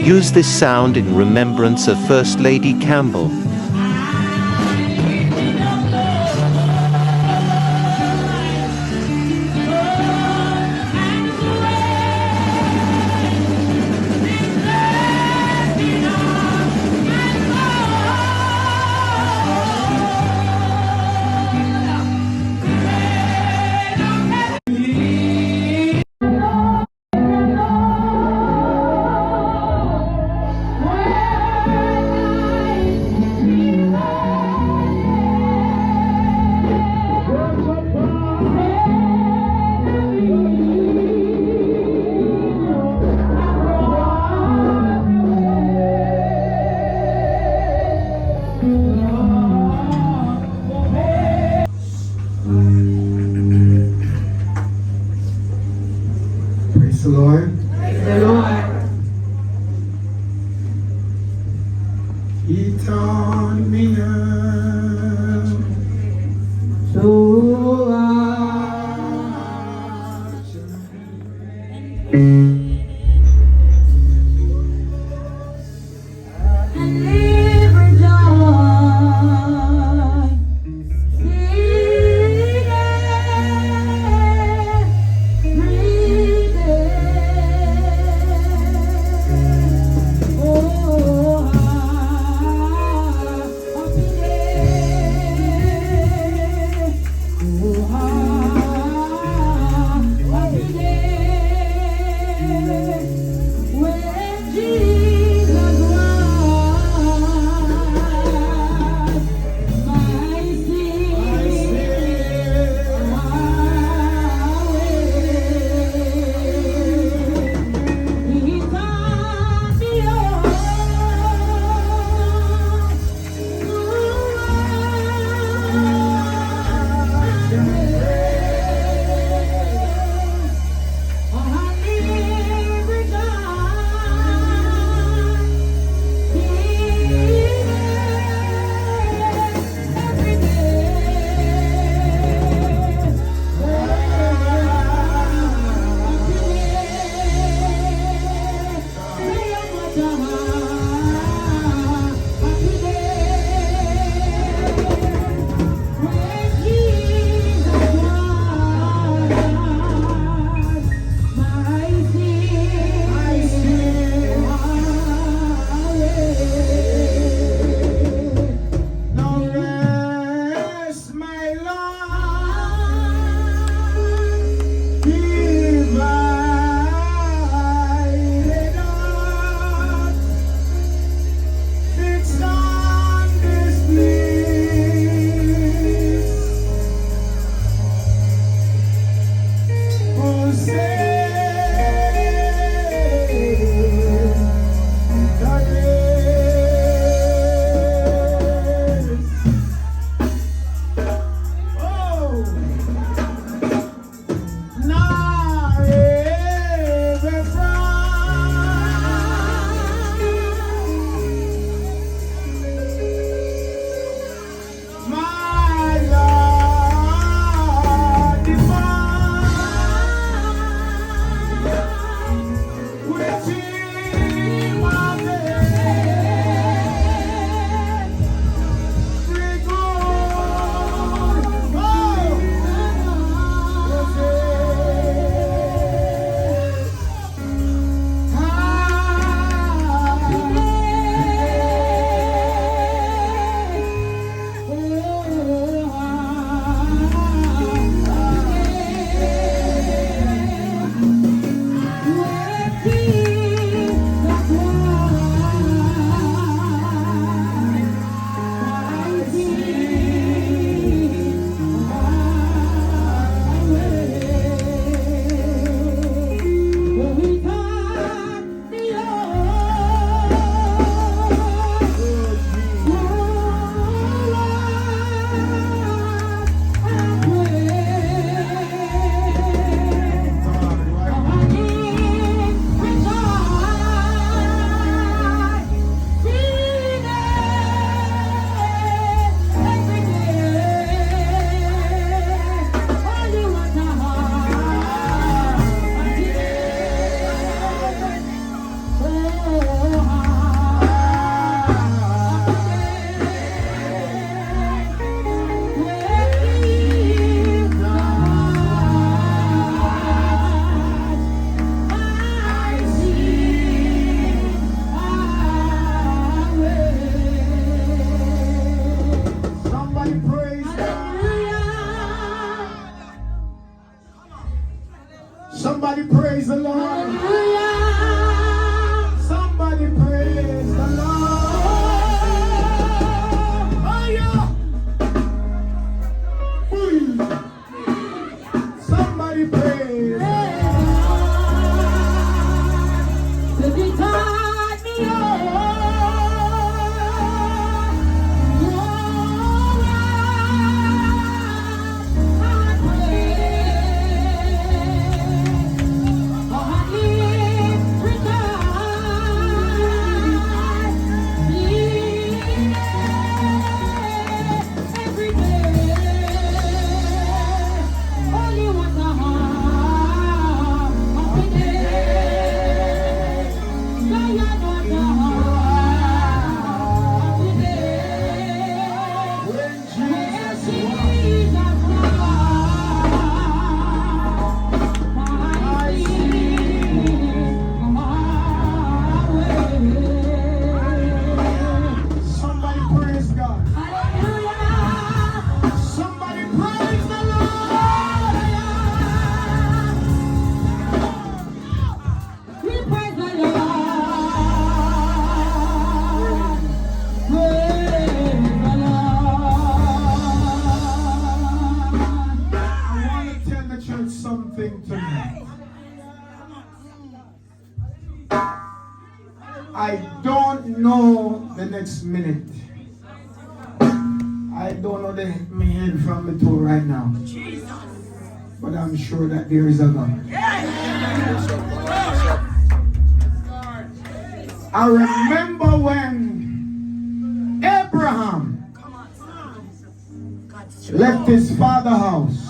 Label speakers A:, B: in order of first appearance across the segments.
A: Use this sound in remembrance of First Lady Campbell.
B: Praise the Lord.
C: Praise the Lord.
B: He taught me how
C: So and live rejoice, singing, breathing. Oh, happiness.
B: Somebody praise God. Somebody praise the Lord.
C: We praise the Lord. Praise the Lord.
B: I want to tell the church something tonight. I don't know the next minute. I don't know my head from the toe right now. But I'm sure that there is a God. I remember when Abraham left his father's house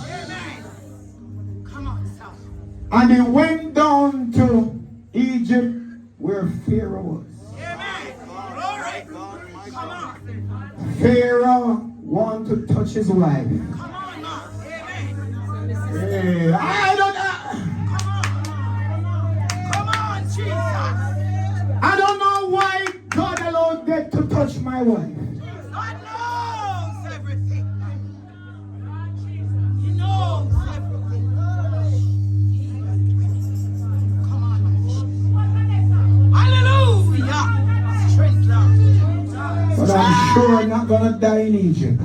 B: and he went down to Egypt where Pharaoh was. Pharaoh wanted to touch his wife. Hey, I don't know why God allowed that to touch my wife.
D: God knows everything. He knows everything. Come on, man. Hallelujah. Strength, Lord.
B: But I'm sure I'm not gonna die in Egypt.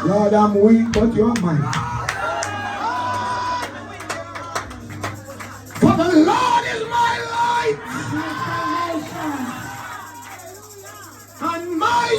B: Lord, I'm weak, but you're mighty. For the Lord is my light and my